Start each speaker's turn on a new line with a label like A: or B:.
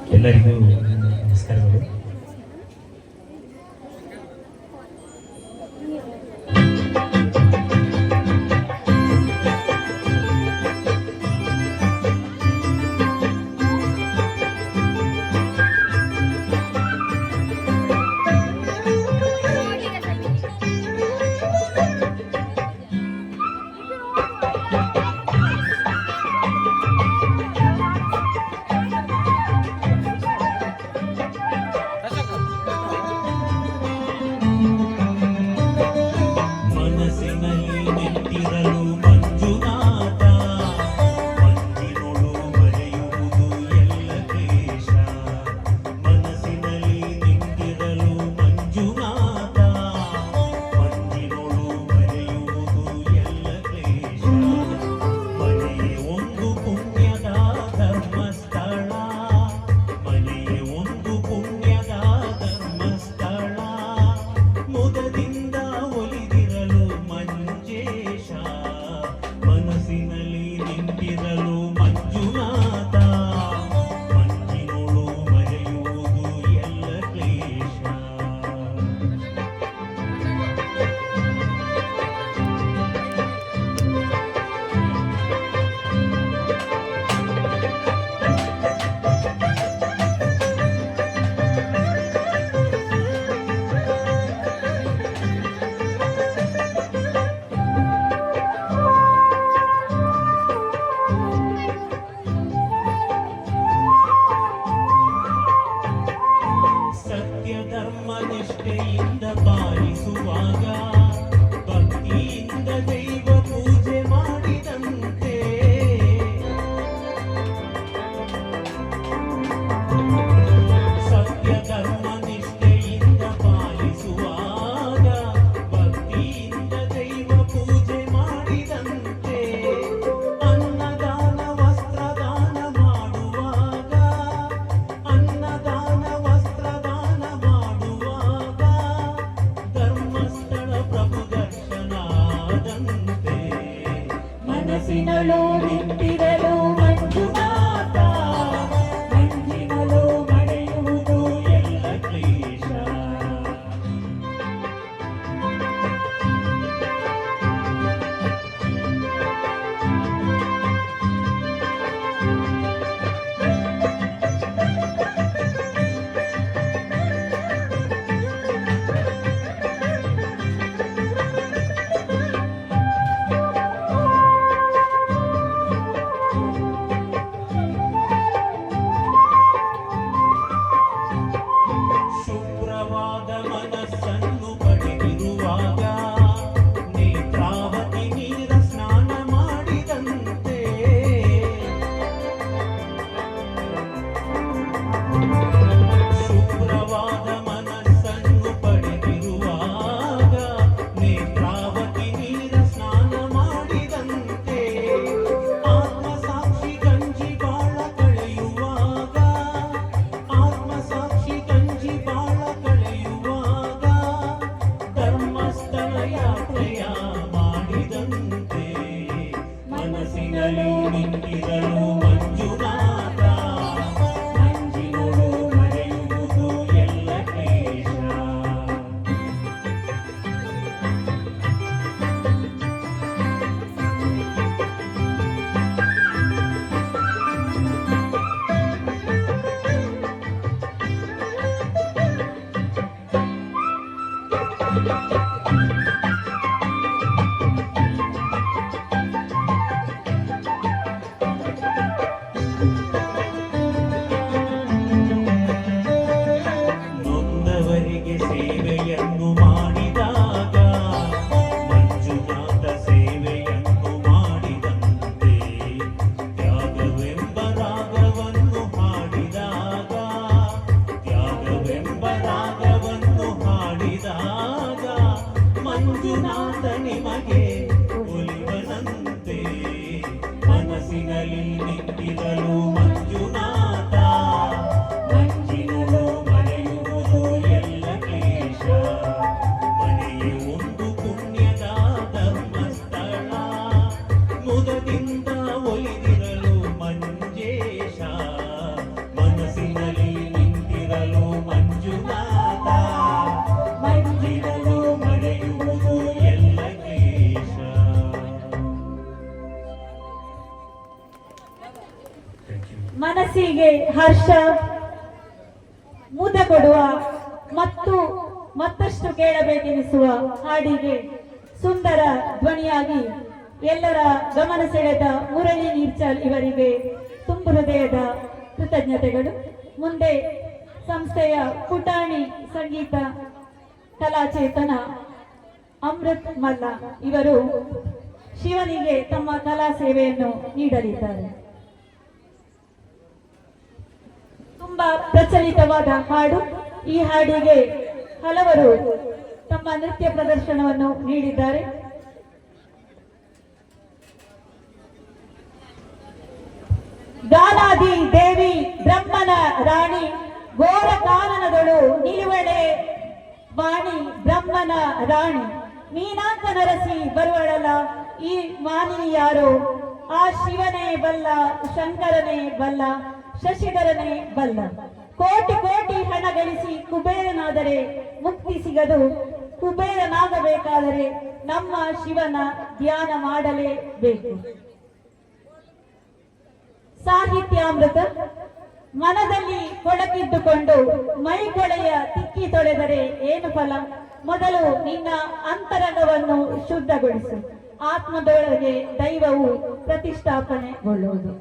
A: ಎಲ್ಲರಿಗೂ ನಮಸ್ಕಾರಗಳು. ನಿಷ್ಠೆಯಿಂದ ಪಾಲಿಸುವಾಗ ಭಕ್ತಿಯಿಂದ ದೈವ ಪೂಜೆ ಮಾಡಿದಂತೆ ಸತ್ಯ ಧರ್ಮ ನಿಷ್ಠೆಯಿಂದ ಪಾಲಿಸುವಾಗ ಭಕ್ತಿಯಿಂದ ದೈವ ಪೂಜೆ ಮಾಡಿದಂತೆ ಅನ್ನದಾನ ವಸ್ತ್ರದಾನ ಮಾಡುವಾಗ ಅನ್ನದಾನ ವಸ್ತ್ರದಾನ ಮಾಡುವಾಗ ಧರ್ಮಸ್ಥಳ ಪ್ರಭು ದರ್ಶನಾದಂತೆ ಮನಸ್ಸಿನಲ್ಲೂ ನಿಂತಿರಲು ಮಂಜುನಾಥ ಮಂಜಿನಲ್ಲೂ ಮರೆಯುವುದು ಎಲ್ಲ ಕ್ಲೇಶ ಶುಭ್ರವಾದ ಮನಸ್ಸನ್ನು ಪಡೆದಿರುವಾಗ ನೇತ್ರಾವತಿ ನೀರ ಸ್ನಾನ ಮಾಡಿದಂತೆ ಶುಭ್ರವಾದ ಮನಸ್ಸನ್ನು ಪಡೆದಿರುವಾಗ ನೇತ್ರಾವತಿ ನೀರ ಸ್ನಾನ ಮಾಡಿದಂತೆ ಆತ್ಮಸಾಕ್ಷಿ ಗಂಜಿ ಬಾಳ ಕಳೆಯುವಾಗ ಆತ್ಮಸಾಕ್ಷಿ ಗಂಜಿ ಬಾಳ ಕಳೆಯುವಾಗ ಧರ್ಮಸ್ಥಳ ಯಾತ್ರೆಯ ಮಾಡಿದಂತೆ ಮನಸ್ಸಿನಲ್ಲೂ ನಿಂತಿರಲು ಮಂಜುನಾಥ ಮಂಜಿನಲ್ಲೂ ಮರೆಯುವುದು ಎಲ್ಲ ಕ್ಲೇಶ ನೊಂದವರಿಗೆ ಸೇವೆಯನ್ನು ಮಾಡಿದಾಗ ಮಂಜುನಾಥ ಸೇವೆಯನ್ನು ಮಾಡಿದಂತೆ ತ್ಯಾಗವೆಂಬ ರಾಗವನ್ನು ಹಾಡಿದಾಗ ತ್ಯಾಗವೆಂಬ ರಾಗವನ್ನು ಹಾಡಿದಾಗ ಮಂಜುನಾಥ ನಿಮಗೆ ಒಲಿವನಂತೆ ಮನಸ್ಸಿನಲ್ಲಿ ನಿಂತಿರಲು ಮಂಜುನಾಥ ಮಂಜಿನಲ್ಲೂ ಮರೆಯುವುದು ಎಲ್ಲ ಕ್ಲೇಶ ಮನೆಯೇ ಒಂದು ಪುಣ್ಯದ ಧರ್ಮಸ್ಥಳ ಮುದದಿಂದ ಒಲಿದಿರಲು ಮಂಜೇಶ ಮನಸ್ಸಿನಲ್ಲಿ
B: ಮನಸ್ಸಿಗೆ ಹರ್ಷ ಮುದ ಕೊಡುವ ಮತ್ತು ಮತ್ತಷ್ಟು ಕೇಳಬೇಕೆನಿಸುವ ಹಾಡಿಗೆ ಸುಂದರ ಧ್ವನಿಯಾಗಿ ಎಲ್ಲರ ಗಮನ ಸೆಳೆದ ಮುರಳಿ ನೀರ್ಚಲ್ ಇವರಿಗೆ ತುಂಬು ಹೃದಯದ ಕೃತಜ್ಞತೆಗಳು. ಮುಂದೆ ಸಂಸ್ಥೆಯ ಪುಟಾಣಿ ಸಂಗೀತ ಕಲಾಚೇತನ ಅಮೃತ್ ಮಲ್ಲ ಇವರು ಶಿವನಿಗೆ ತಮ್ಮ ಕಲಾ ಸೇವೆಯನ್ನು ನೀಡಲಿದ್ದಾರೆ. ತುಂಬಾ ಪ್ರಚಲಿತವಾದ ಹಾಡು. ಈ ಹಾಡಿಗೆ ಹಲವರು ತಮ್ಮ ನೃತ್ಯ ಪ್ರದರ್ಶನವನ್ನು ನೀಡಿದ್ದಾರೆ. ಗಾನಾದಿ ದೇವಿ ಬ್ರಹ್ಮನ ರಾಣಿ ಘೋರ ಕಾನನದಳು ನಿಲುವಳೆ ವಾಣಿ ಬ್ರಹ್ಮನ ರಾಣಿ ಮೀನಾಂತ ನರಸಿ ಬರುವಳಲ್ಲ ಈ ಮಾನಿನಿ ಯಾರೋ ಆ ಶಿವನೇ ಬಲ್ಲ ಶಂಕರನೇ ಬಲ್ಲ ಶಶಿಧರನೇ ಬಲ್ಲ. ಕೋಟಿ ಕೋಟಿ ಹಣ ಗಳಿಸಿ ಕುಬೇರನಾದರೆ ಮುಕ್ತಿ ಸಿಗದು. ಕುಬೇರನಾಗಬೇಕಾದರೆ ನಮ್ಮ ಶಿವನ ಧ್ಯಾನ ಮಾಡಲೇಬೇಕು. ಸಾಹಿತ್ಯಾಮೃತ. ಮನದಲ್ಲಿ ಕೊಳಕಿದ್ದುಕೊಂಡು ಮೈಕೊಳೆಯ ತಿಕ್ಕಿ ತೊಳೆದರೆ ಏನು ಫಲ? ಮೊದಲು ನಿನ್ನ ಅಂತರಂಗವನ್ನು ಶುದ್ಧಗೊಳಿಸು. ಆತ್ಮದೊಳಗೆ ದೈವವು ಪ್ರತಿಷ್ಠಾಪನೆಗೊಳ್ಳುವುದು.